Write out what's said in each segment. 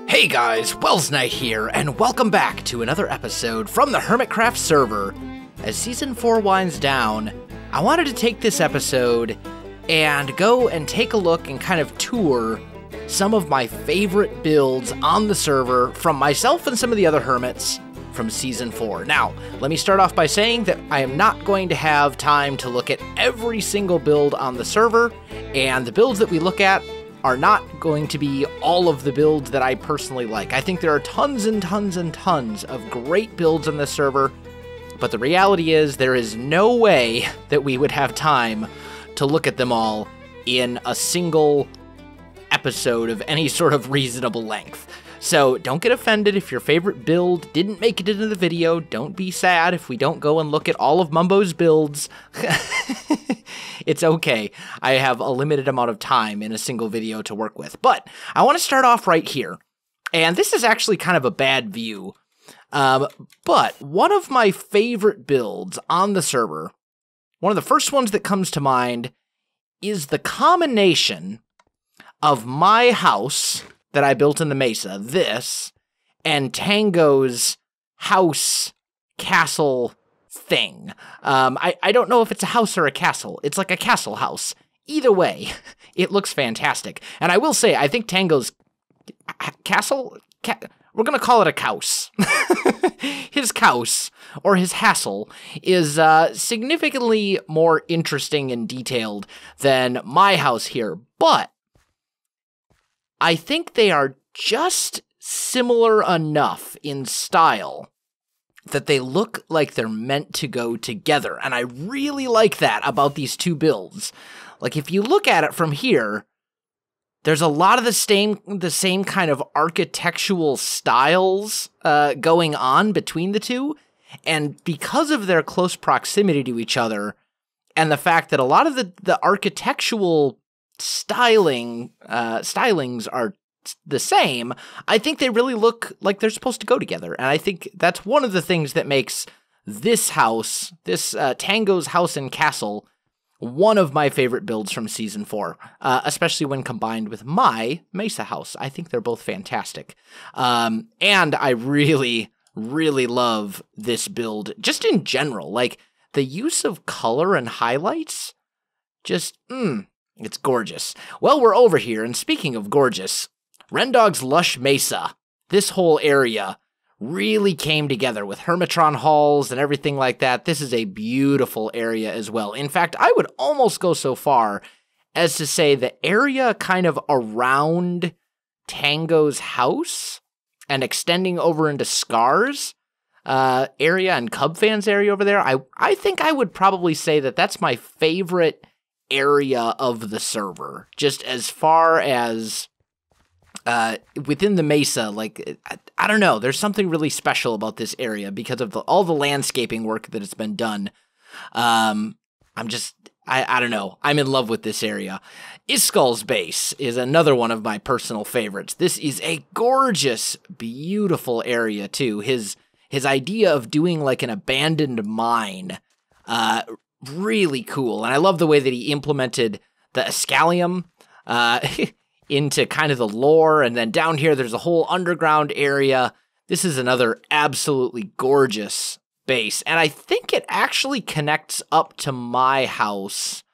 Hey guys, Welsknight here, and welcome back to another episode from the Hermitcraft server. As Season 4 winds down, I wanted to take this episode and go and take a look and kind of tour some of my favorite builds on the server from myself and some of the other hermits from Season 4. Now, let me start off by saying that I am not going to have time to look at every single build on the server, and the builds that we look at are not going to be all of the builds that I personally like. I think there are tons and tons and tons of great builds on this server, but the reality is there is no way that we would have time to look at them all in a single episode of any sort of reasonable length. So don't get offended if your favorite build didn't make it into the video. Don't be sad if we don't go and look at all of Mumbo's builds. It's okay. I have a limited amount of time in a single video to work with. But I want to start off right here. And this is actually kind of a bad view. But one of my favorite builds on the server, one of the first ones that comes to mind, is the combination of my house that I built in the Mesa, this, and Tango's house castle thing. I don't know if it's a house or a castle. It's like a castle house. Either way, it looks fantastic. And I will say, I think Tango's castle, we're going to call it a couse. His couse, or his hassle, is significantly more interesting and detailed than my house here. But I think they are just similar enough in style that they look like they're meant to go together. And I really like that about these two builds. Like, if you look at it from here, there's a lot of the same kind of architectural styles going on between the two. And because of their close proximity to each other, and the fact that a lot of the architectural stylings are the same, I think they really look like they're supposed to go together. And I think that's one of the things that makes this house, this Tango's house and castle, one of my favorite builds from Season 4, especially when combined with my Mesa house. I think they're both fantastic. And I really, really love this build, just in general. Like, the use of color and highlights, just, it's gorgeous. Well, we're over here, and speaking of gorgeous, Rendog's Lush Mesa, this whole area really came together with Hermitron halls and everything like that. This is a beautiful area as well. In fact, I would almost go so far as to say the area kind of around Tango's house and extending over into Scar's area and Cubfan's area over there, I think I would probably say that that's my favorite area of the server, just as far as within the Mesa. Like, I don't know, there's something really special about this area because of all the landscaping work that has been done. I don't know, I'm in love with this area. Iscall's base is another one of my personal favorites. This is a gorgeous, beautiful area too. His idea of doing like an abandoned mine, really cool. And I love the way that he implemented the Iscallium into kind of the lore. And then down here, there's a whole underground area. This is another absolutely gorgeous base. And I think it actually connects up to my house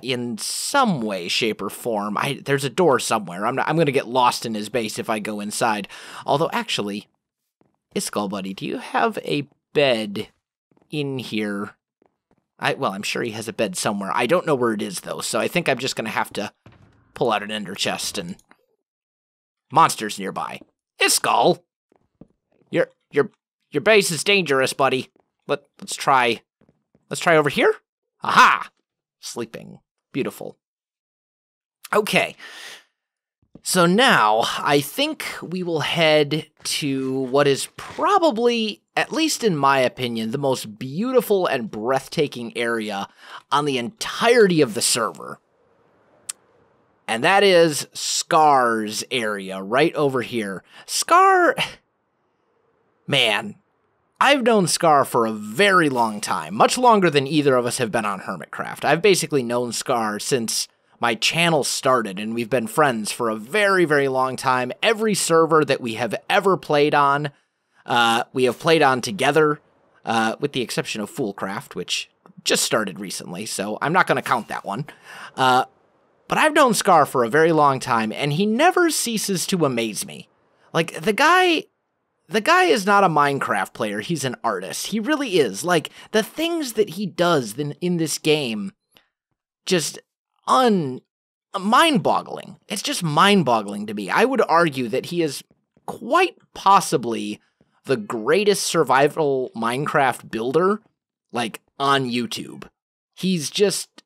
in some way, shape, or form. There's a door somewhere. I'm going to get lost in his base if I go inside. Although, actually, Iscall, buddy, do you have a bed in here? Well, I'm sure he has a bed somewhere. I don't know where it is, though, so I think I'm just going to have to pull out an ender chest and monsters nearby. Iscall! Your base is dangerous, buddy. Let's try over here. Aha! Sleeping. Beautiful. Okay. So now, I think we will head to what is probably, at least in my opinion, the most beautiful and breathtaking area on the entirety of the server. And that is Scar's area, right over here. Scar, man, I've known Scar for a very long time, much longer than either of us have been on Hermitcraft. I've basically known Scar since my channel started, and we've been friends for a very, very long time. Every server that we have ever played on, we have played on together, with the exception of Foolcraft, which just started recently, so I'm not going to count that one. But I've known Scar for a very long time, and he never ceases to amaze me. Like, the guy is not a Minecraft player, he's an artist. He really is. Like, the things that he does in this game, just mind-boggling. It's just mind-boggling to me. I would argue that he is quite possibly the greatest survival Minecraft builder, like, on YouTube. He's just...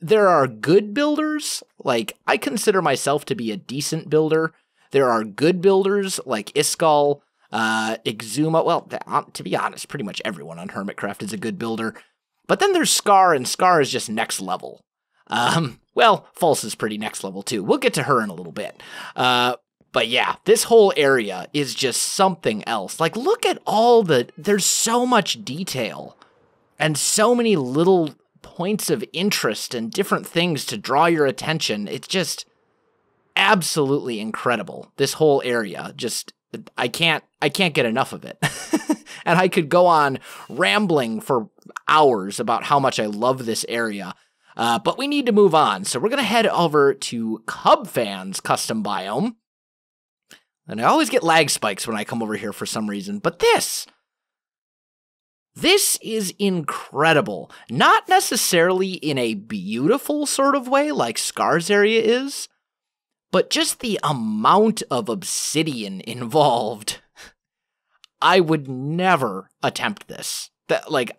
There are good builders, like, I consider myself to be a decent builder. There are good builders, like Iscall, Xmas. Well, to be honest, pretty much everyone on Hermitcraft is a good builder. But then there's Scar, and Scar is just next level. Well, False is pretty next level too. We'll get to her in a little bit. But yeah, this whole area is just something else. Like, look at there's so much detail and so many little points of interest and different things to draw your attention. It's just absolutely incredible. This whole area, just, I can't get enough of it. And I could go on rambling for hours about how much I love this area. But we need to move on. So we're going to head over to Cubfan's custom biome. And I always get lag spikes when I come over here for some reason. But this is incredible. Not necessarily in a beautiful sort of way like Scar's area is, but just the amount of obsidian involved. I would never attempt this.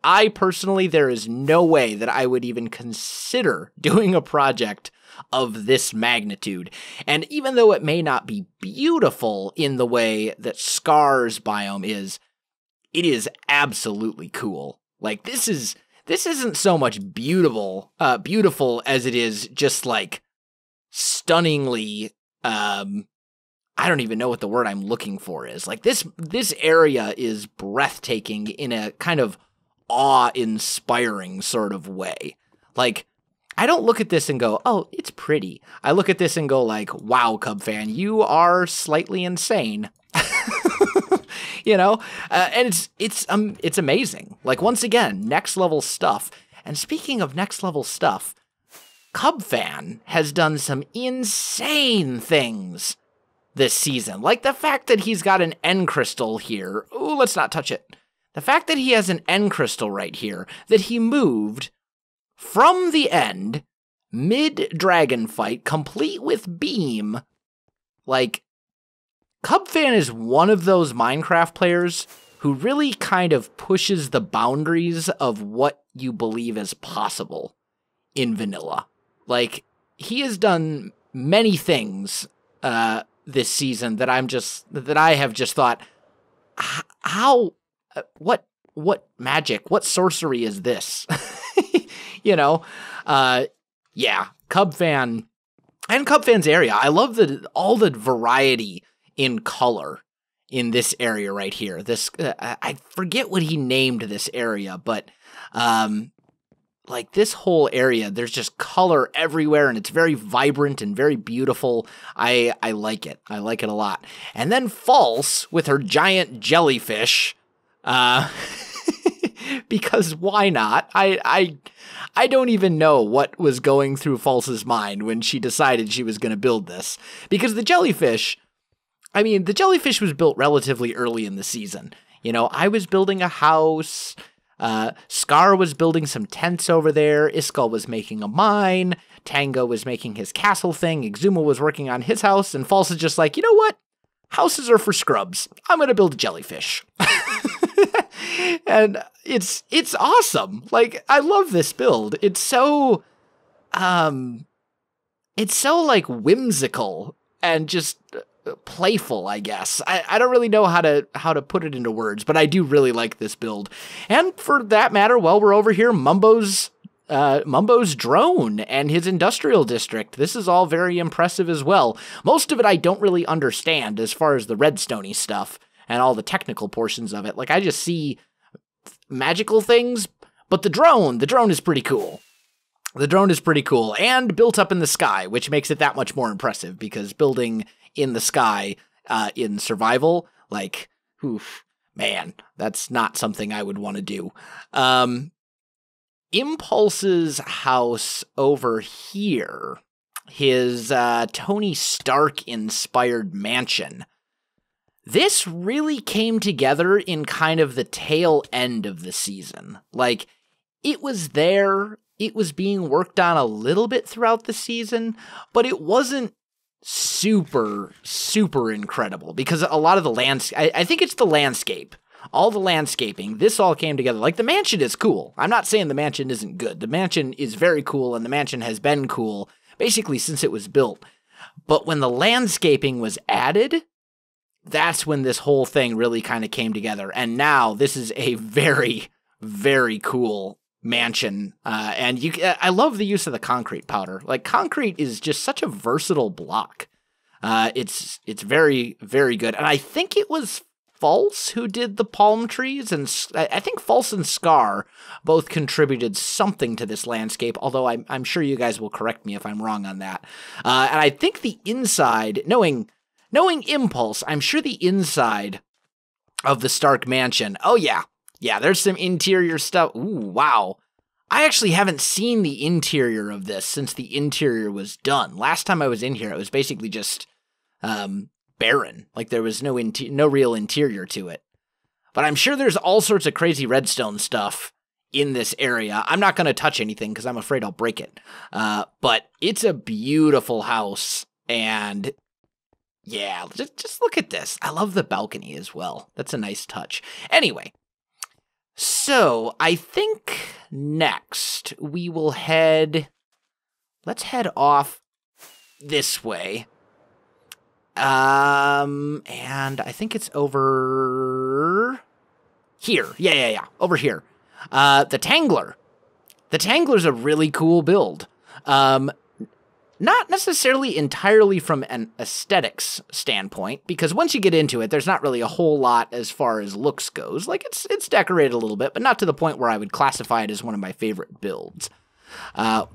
I personally, there is no way that I would even consider doing a project of this magnitude. And even though it may not be beautiful in the way that Scar's biome is, it is absolutely cool. Like, this isn't so much beautiful as it is just, like, stunningly, I don't even know what the word I'm looking for is. Like, this area is breathtaking in a kind of awe-inspiring sort of way. Like, I don't look at this and go, oh, it's pretty. I look at this and go like, wow, Cubfan, you are slightly insane. You know? And it's amazing. Like, once again, next level stuff. And speaking of next level stuff, Cubfan has done some insane things this season. Like the fact that he's got an end crystal here. Ooh, let's not touch it. The fact that he has an end crystal right here that he moved from the end, mid-dragon fight, complete with beam. Like, Cubfan is one of those Minecraft players who really kind of pushes the boundaries of what you believe is possible in vanilla. Like, he has done many things this season that I have just thought, how, what magic, what sorcery is this? You know, yeah, Cubfan and Cubfan's area. I love all the variety in color in this area right here. This, I forget what he named this area, but, like, this whole area, there's just color everywhere, and it's very vibrant and very beautiful. I like it. I like it a lot. And then False with her giant jellyfish, because why not? I don't even know what was going through False's mind when she decided she was going to build this. Because the jellyfish was built relatively early in the season. You know, I was building a house. Scar was building some tents over there. Iscall was making a mine. Tango was making his castle thing. Xmas was working on his house. And False is just like, you know what? Houses are for scrubs. I'm going to build a jellyfish. And it's awesome. Like, I love this build. It's so like whimsical and just playful, I guess. I don't really know how to put it into words, but I do really like this build. And for that matter, while we're over here, Mumbo's drone and his industrial district. This is all very impressive as well. Most of it I don't really understand as far as the redstone-y stuff and all the technical portions of it. Like, I just see magical things, but the drone is pretty cool. The drone is pretty cool and built up in the sky, which makes it that much more impressive because building in the sky in survival, like, oof, man, that's not something I would want to do. Impulse's house over here, his Tony Stark-inspired mansion. This really came together in kind of the tail end of the season. Like, it was there, it was being worked on a little bit throughout the season, but it wasn't super, super incredible because a lot of the I think it's the landscape. All the landscaping, this all came together. Like, the mansion is cool. I'm not saying the mansion isn't good. The mansion is very cool, and the mansion has been cool basically since it was built. But when the landscaping was added, that's when this whole thing really kind of came together. And now this is a very, very cool mansion. And I love the use of the concrete powder. Like, concrete is just such a versatile block. It's very, very good. And I think it was False who did the palm trees, and I think False and Scar both contributed something to this landscape, although I'm sure you guys will correct me if I'm wrong on that. And I think the inside, knowing Impulse, I'm sure the inside of the Stark mansion, oh yeah, there's some interior stuff. Ooh, wow. I actually haven't seen the interior of this since the interior was done. Last time I was in here, it was basically just barren. Like, there was no real interior to it. But I'm sure there's all sorts of crazy redstone stuff in this area. I'm not going to touch anything because I'm afraid I'll break it. But it's a beautiful house, and yeah, just look at this. I love the balcony as well. That's a nice touch. Anyway, so I think next we will let's head off this way. And I think it's over here. Yeah. Over here. The Tangler. The Tangler's a really cool build. Not necessarily entirely from an aesthetics standpoint, because once you get into it, there's not really a whole lot as far as looks goes. Like, it's decorated a little bit, but not to the point where I would classify it as one of my favorite builds.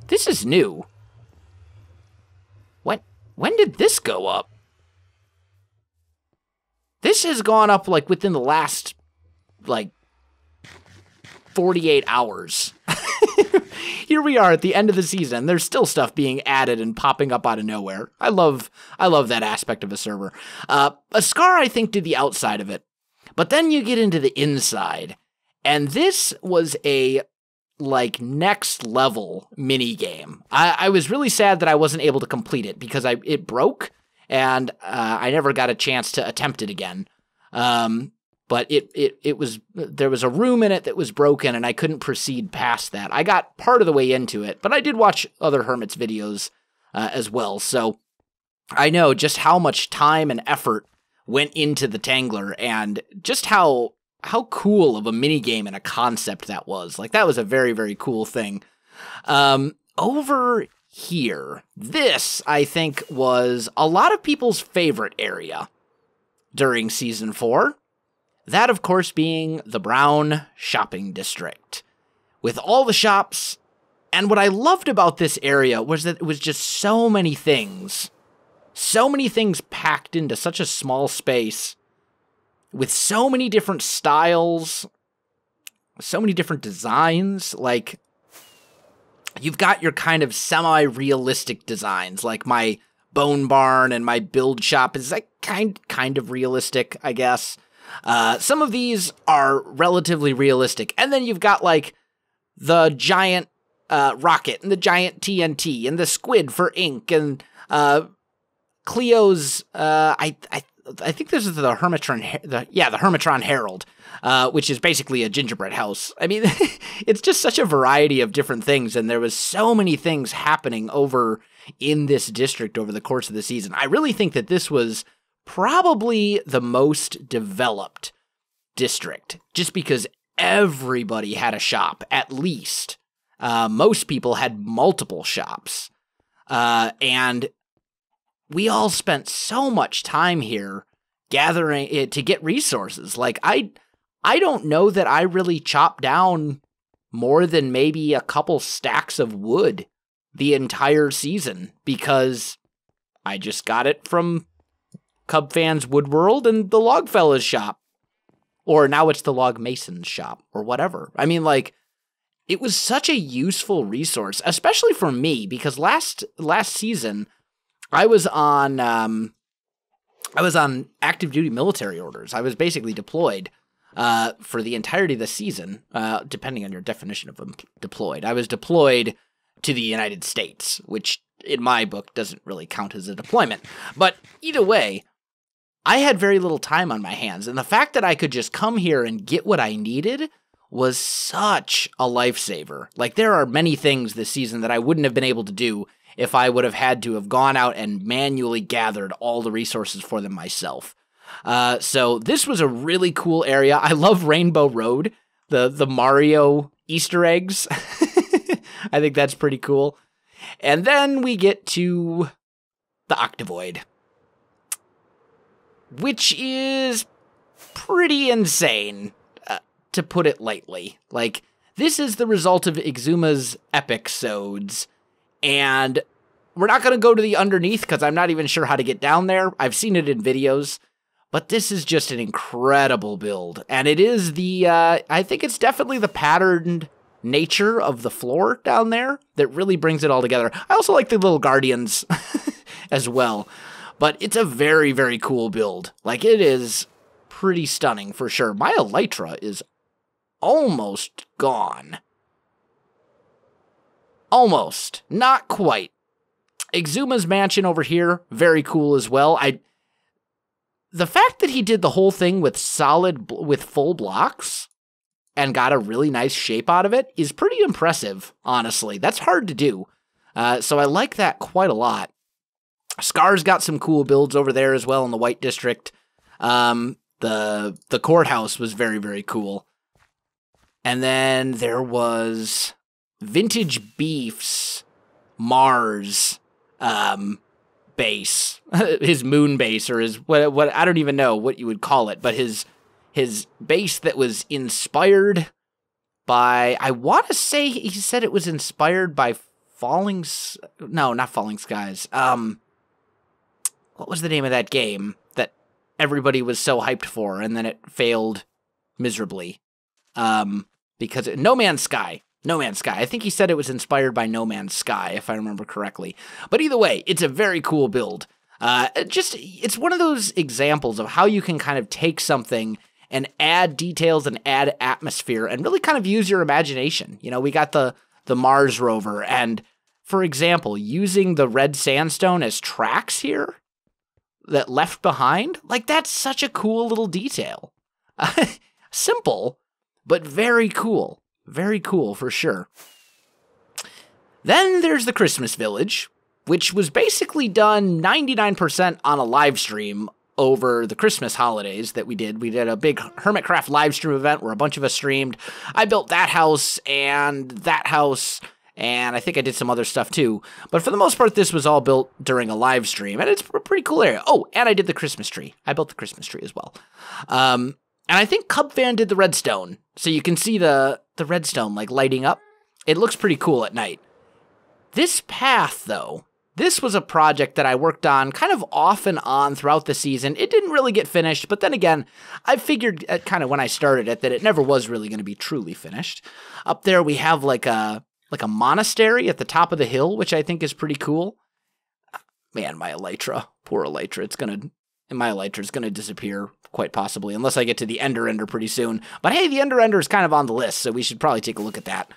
This is new. When did this go up? This has gone up, like, within the last, like, 48 hours. Here we are at the end of the season. There's still stuff being added and popping up out of nowhere. I love that aspect of a server. Iscall, I think, did the outside of it. But then you get into the inside. And this was a, like, next level mini game. I was really sad that I wasn't able to complete it because it broke. And I never got a chance to attempt it again. But there was a room in it that was broken, and I couldn't proceed past that. I got part of the way into it, but I did watch other Hermit's videos as well, so I know just how much time and effort went into the Tangler, and just how cool of a minigame and a concept that was. Like, that was a very, very cool thing. Over here, this, I think, was a lot of people's favorite area during Season 4. That, of course, being the Brown Shopping District. With all the shops, and what I loved about this area was that it was just so many things packed into such a small space, with so many different styles, so many different designs. Like, you've got your kind of semi-realistic designs, like my bone barn and my build shop is like kind of realistic, I guess. Some of these are relatively realistic. And then you've got, like, the giant rocket and the giant TNT and the squid for ink and Cleo's, I think this is the Hermitron, the Hermitron Herald, which is basically a gingerbread house. I mean, it's just such a variety of different things, and there was so many things happening over in this district over the course of the season. I really think that this was probably the most developed district, just because everybody had a shop, at least. Most people had multiple shops. And we all spent so much time here gathering it to get resources. Like, I don't know that I really chopped down more than maybe a couple stacks of wood the entire season because I just got it from Cubfan's Woodworld and the Logfellas shop. Or now it's the Log Mason's shop, or whatever. I mean, like, it was such a useful resource, especially for me, because last season, I was on active duty military orders. I was basically deployed for the entirety of the season, depending on your definition of deployed. I was deployed to the United States, which in my book doesn't really count as a deployment. But either way, I had very little time on my hands, and the fact that I could just come here and get what I needed was such a lifesaver. Like, there are many things this season that I wouldn't have been able to do if I would have had to have gone out and manually gathered all the resources for them myself. So this was a really cool area. I love Rainbow Road, the Mario Easter eggs. I think that's pretty cool. And then we get to the Octavoid, which is pretty insane, to put it lightly. Like, this is the result of Xmas's episodes, and we're not going to go to the underneath because I'm not even sure how to get down there. I've seen it in videos, but this is just an incredible build, and it is the, I think it's definitely the patterned nature of the floor down there that really brings it all together. I also like the little guardians as well. But it's a very, very cool build. Like, it is pretty stunning for sure. My Elytra is almost gone. Almost. Not quite. Xmas's mansion over here, very cool as well. The fact that he did the whole thing with full blocks and got a really nice shape out of it is pretty impressive, honestly. That's hard to do. So I like that quite a lot. Scar's got some cool builds over there as well in the White District. The courthouse was very, very cool. And then there was Vintage Beef's Mars base, his moon base, or his what I don't even know what you would call it, but his base that was inspired by, I want to say he said it was inspired by not Falling Skies. What was the name of that game that everybody was so hyped for, and then it failed miserably? Because No Man's Sky. No Man's Sky. I think he said it was inspired by No Man's Sky, if I remember correctly. But either way, it's a very cool build. It's one of those examples of how you can kind of take something and add details and add atmosphere and really kind of use your imagination. You know, we got the Mars rover, and for example, using the red sandstone as tracks here that left behind, like, that's such a cool little detail. Simple, but very cool. Very cool for sure. Then there's the Christmas Village, which was basically done 99% on a live stream over the Christmas holidays that we did. We did a big Hermitcraft live stream event where a bunch of us streamed. I built that house, and I think I did some other stuff too. But for the most part, this was all built during a live stream, and it's a pretty cool area. Oh, and I did the Christmas tree. I built the Christmas tree as well. And I think Cubfan did the redstone. So you can see the redstone, like, lighting up. It looks pretty cool at night. This path, though, this was a project that I worked on kind of off and on throughout the season. It didn't really get finished, but then again, I figured kind of when I started it that it never was really going to be truly finished. Up there, we have like a monastery at the top of the hill, which I think is pretty cool. Man, my Elytra, poor Elytra, my Elytra is going to disappear, quite possibly, unless I get to the Ender pretty soon. But hey, the Ender is kind of on the list, so we should probably take a look at that.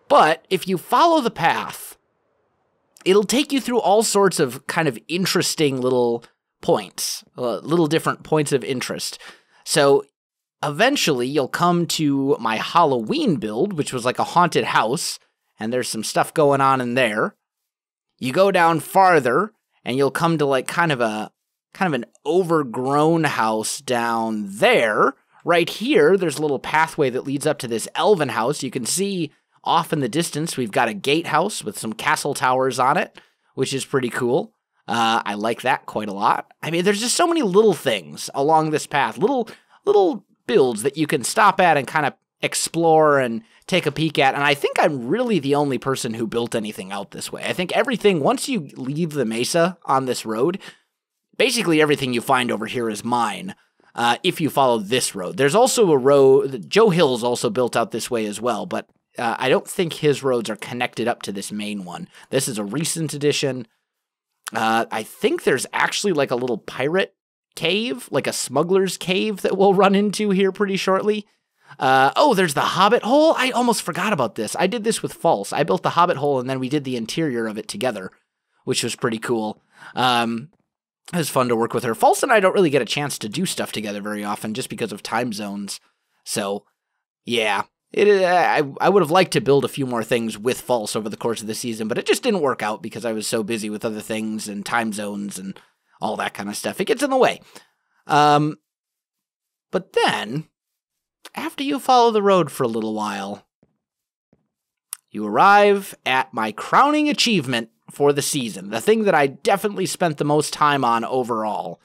But if you follow the path, it'll take you through all sorts of kind of interesting little points, little different points of interest. So eventually you'll come to my Halloween build, which was like a haunted house, and there's some stuff going on in there. You go down farther, and you'll come to like kind of an overgrown house down there. Right here, there's a little pathway that leads up to this elven house. You can see off in the distance, we've got a gatehouse with some castle towers on it, which is pretty cool. I like that quite a lot. I mean, there's just so many little things along this path, little builds that you can stop at and kind of explore and take a peek at, and I think I'm really the only person who built anything out this way. I think everything, once you leave the Mesa on this road, basically everything you find over here is mine, if you follow this road. There's also a road, Joe Hill's also built out this way as well, but I don't think his roads are connected up to this main one. This is a recent addition. I think there's actually like a little pirate cave, like a smuggler's cave that we'll run into here pretty shortly. Oh, there's the Hobbit hole. I almost forgot about this. I did this with False. I built the Hobbit hole and then we did the interior of it together, which was pretty cool. It was fun to work with her. False and I don't really get a chance to do stuff together very often just because of time zones. So, yeah. I would have liked to build a few more things with False over the course of the season, but it just didn't work out because I was so busy with other things and time zones and all that kind of stuff. It gets in the way. But then, after you follow the road for a little while, you arrive at my crowning achievement for the season, the thing that I definitely spent the most time on overall,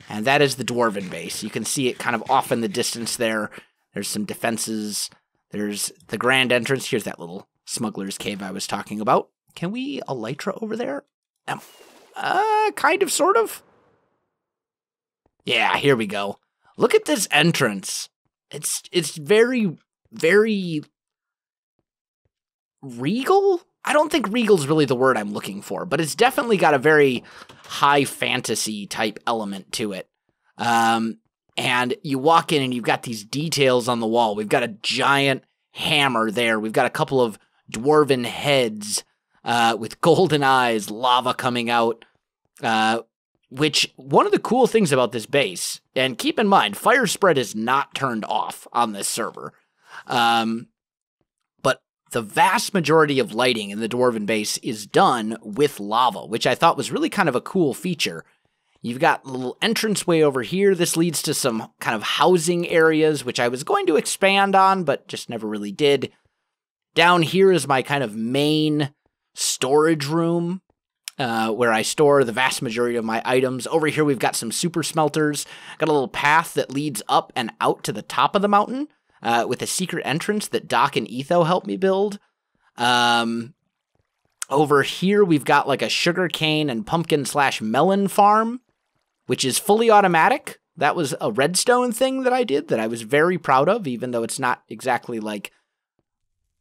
and that is the Dwarven Base. You can see it kind of off in the distance there. There's some defenses. There's the grand entrance. Here's that little smuggler's cave I was talking about. Can we elytra over there? Kind of, sort of. Yeah, here we go. Look at this entrance. It's very, very regal? I don't think regal's really the word I'm looking for, but it's definitely got a very high fantasy type element to it. And you walk in and you've got these details on the wall. We've got a giant hammer there. We've got a couple of dwarven heads with golden eyes, lava coming out. Which, one of the cool things about this base, and keep in mind, fire spread is not turned off on this server. But the vast majority of lighting in the Dwarven Base is done with lava, which I thought was really kind of a cool feature. You've got a little entranceway over here. This leads to some kind of housing areas, which I was going to expand on, but just never really did. Down here is my kind of main storage room, where I store the vast majority of my items. Over here, we've got some super smelters. Got a little path that leads up and out to the top of the mountain, with a secret entrance that Doc and Etho helped me build. Over here, we've got like a sugarcane and pumpkin/melon farm, which is fully automatic. That was a redstone thing that I did that I was very proud of, even though it's not exactly like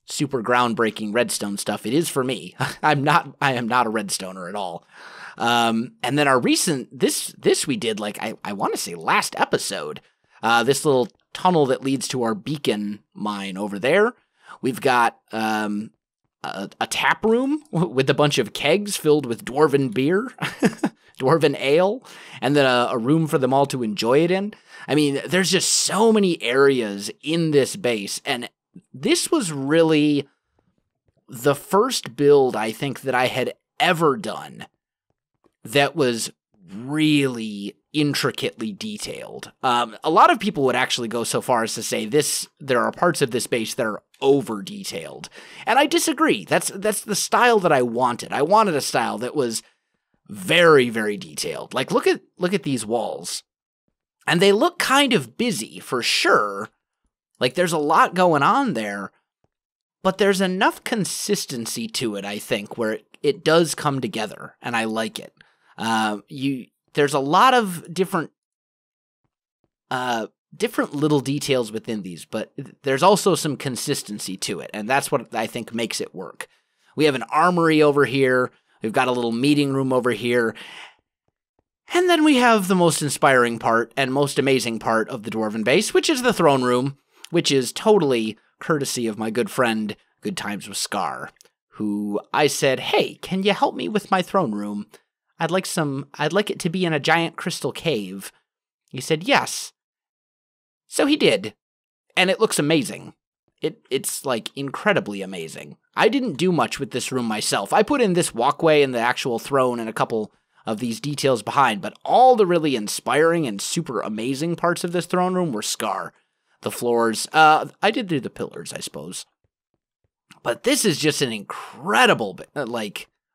super groundbreaking redstone stuff. It is for me. I am not a redstoner at all. And then our recent, this we did like, I want to say last episode, this little tunnel that leads to our beacon mine over there. We've got, a tap room with a bunch of kegs filled with dwarven beer, dwarven ale, and then a room for them all to enjoy it in. I mean, there's just so many areas in this base, and this was really the first build I think that I had ever done that was really intricately detailed. A lot of people would actually go so far as to say there are parts of this base that are over detailed. And I disagree. That's the style that I wanted. I wanted a style that was very, very detailed. Like look at these walls. And they look kind of busy for sure. Like there's a lot going on there, but there's enough consistency to it, I think, where it does come together, and I like it. There's a lot of different little details within these, but there's also some consistency to it, and that's what I think makes it work. We have an armory over here. We've got a little meeting room over here. And then we have the most inspiring part and most amazing part of the Dwarven Base, which is the throne room, which is totally courtesy of my good friend, Good Times with Scar, who I said, hey, can you help me with my throne room? I'd like it to be in a giant crystal cave. He said, yes. So he did. And it looks amazing. It's like incredibly amazing. I didn't do much with this room myself. I put in this walkway and the actual throne and a couple of these details behind, but all the really inspiring and super amazing parts of this throne room were Scar. The floors, I did do the pillars, I suppose. But this is just an incredible,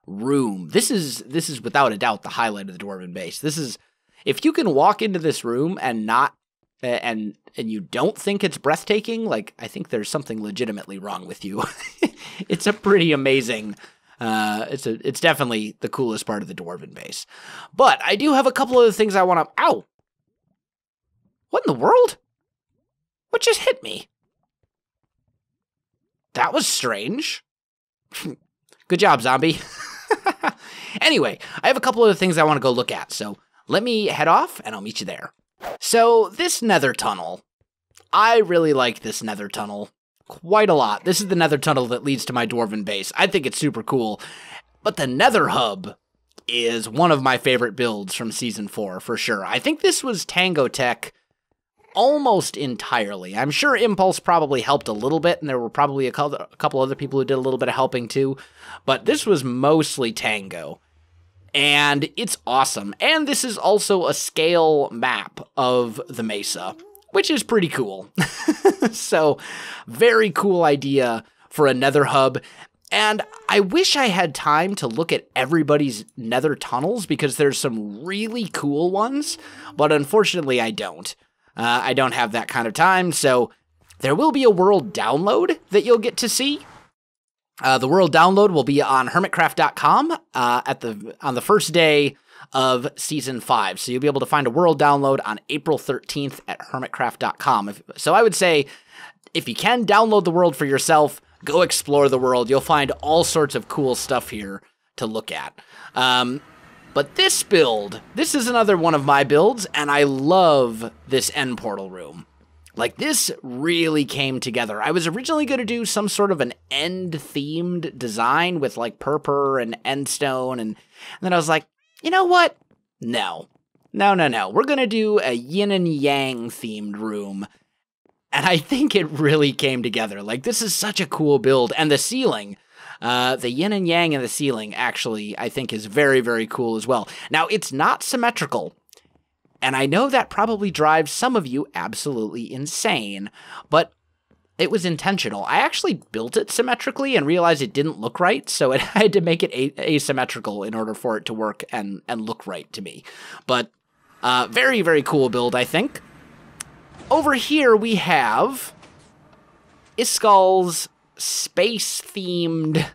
room. This is without a doubt the highlight of the Dwarven Base. This is, if you can walk into this room and not and you don't think it's breathtaking, like, I think there's something legitimately wrong with you. It's a pretty amazing, it's definitely the coolest part of the Dwarven Base. But I do have a couple other things I want to, ow! What in the world? What just hit me? That was strange. Good job, zombie. Anyway, I have a couple other things I want to go look at, so let me head off, and I'll meet you there. So, this nether tunnel. I really like this nether tunnel quite a lot. This is the nether tunnel that leads to my Dwarven base. I think it's super cool. But the nether hub is one of my favorite builds from Season 4, for sure. I think this was Tango Tech almost entirely. I'm sure Impulse probably helped a little bit, and there were probably a couple other people who did a little bit of helping too. But this was mostly Tango. And it's awesome. And this is also a scale map of the Mesa, which is pretty cool. So, very cool idea for a nether hub. And I wish I had time to look at everybody's nether tunnels, because there's some really cool ones, but unfortunately I don't. I don't have that kind of time, so there will be a world download that you'll get to see. The world download will be on hermitcraft.com on the first day of Season 5. So you'll be able to find a world download on April 13th at hermitcraft.com. So I would say, if you can download the world for yourself, go explore the world. You'll find all sorts of cool stuff here to look at. But this build, this is another one of my builds, and I love this end portal room. Like, this really came together. I was originally going to do some sort of an end-themed design with, like, purple and endstone, and then I was like, you know what? No. We're going to do a yin and yang-themed room, and I think it really came together. Like, this is such a cool build, and the ceiling, the yin and yang in the ceiling, actually, I think is very, very cool as well. Now, it's not symmetrical. And I know that probably drives some of you absolutely insane, but it was intentional. I actually built it symmetrically and realized it didn't look right, so I had to make it asymmetrical in order for it to work and look right to me. But very, very cool build, I think. Over here we have Iscall's space-themed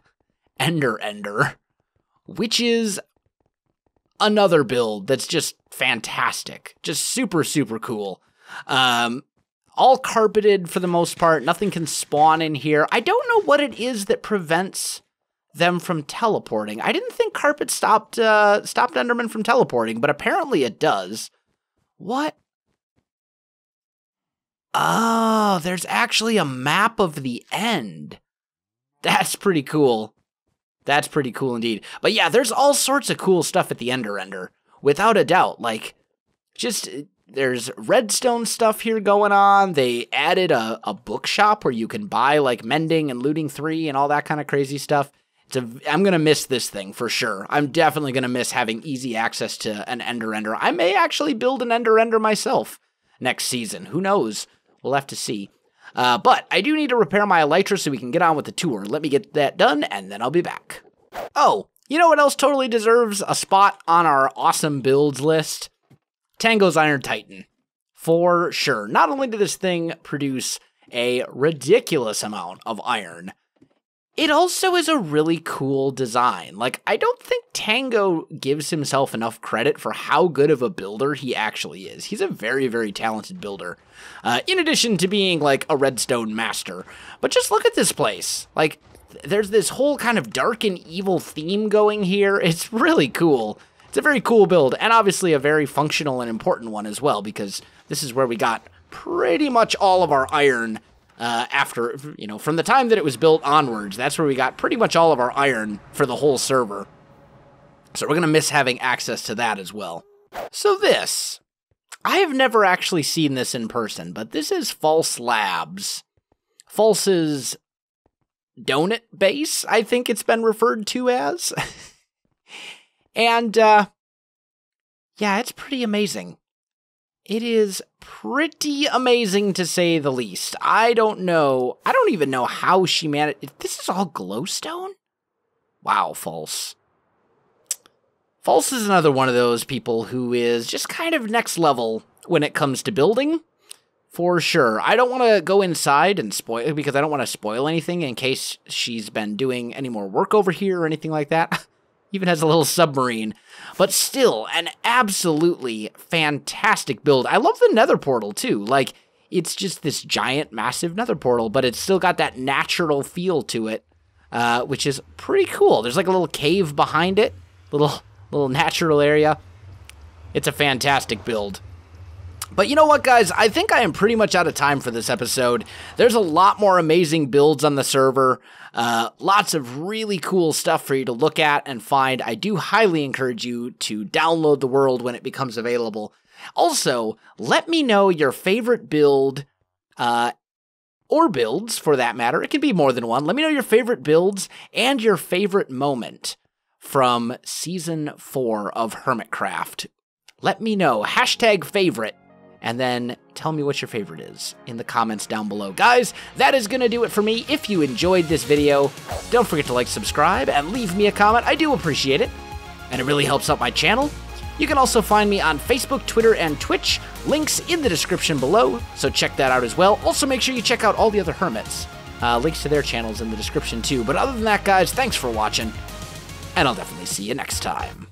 Ender, which is another build that's just fantastic. Just super, super cool. All carpeted for the most part. Nothing can spawn in here. I don't know what it is that prevents them from teleporting. I didn't think carpet stopped Enderman from teleporting, but apparently it does. What? Oh, there's actually a map of the end. That's pretty cool. That's pretty cool indeed. But yeah, there's all sorts of cool stuff at the Ender. Without a doubt. Like, just, there's redstone stuff here going on. They added a bookshop where you can buy, like, mending and looting 3 and all that kind of crazy stuff. I'm going to miss this thing for sure. I'm definitely going to miss having easy access to an Ender. I may actually build an Ender myself next season. Who knows? We'll have to see. But I do need to repair my elytra so we can get on with the tour. Let me get that done, and then I'll be back. Oh, you know what else totally deserves a spot on our awesome builds list? Tango's Iron Titan. For sure. Not only did this thing produce a ridiculous amount of iron, it also is a really cool design. Like, I don't think Tango gives himself enough credit for how good of a builder he actually is. He's a very, very talented builder. In addition to being, like, a redstone master. But just look at this place. Like, there's this whole kind of dark and evil theme going here. It's really cool. It's a very cool build, and obviously a very functional and important one as well, because this is where we got pretty much all of our iron after, you know, from the time that it was built onwards. That's where we got pretty much all of our iron for the whole server. So we're going to miss having access to that as well. So this, I have never actually seen this in person, but this is False Labs. False's donut base, I think it's been referred to as. And, yeah, it's pretty amazing. It is pretty amazing, to say the least. I don't even know how she managed. This is all glowstone? Wow, False. False is another one of those people who is just kind of next level when it comes to building. for sure. I don't want to go inside and spoil, because I don't want to spoil anything in case she's been doing any more work over here or anything like that. Even has a little submarine. But still, an absolutely fantastic build. I love the nether portal, too. Like, it's just this giant, massive nether portal, but it's still got that natural feel to it, which is pretty cool. There's like a little cave behind it, little natural area. It's a fantastic build. But you know what, guys? I think I am pretty much out of time for this episode. There's a lot more amazing builds on the server. Lots of really cool stuff for you to look at and find. I do highly encourage you to download the world when it becomes available. Also, let me know your favorite build, or builds for that matter. It can be more than one. Let me know your favorite builds and your favorite moment from Season 4 of Hermitcraft. Let me know. Hashtag favorite. And then tell me what your favorite is in the comments down below. Guys, that is going to do it for me. If you enjoyed this video, don't forget to like, subscribe, and leave me a comment. I do appreciate it, and it really helps out my channel. You can also find me on Facebook, Twitter, and Twitch. Links in the description below, so check that out as well. Also, make sure you check out all the other hermits. Links to their channels in the description too. But other than that, guys, thanks for watching, and I'll definitely see you next time.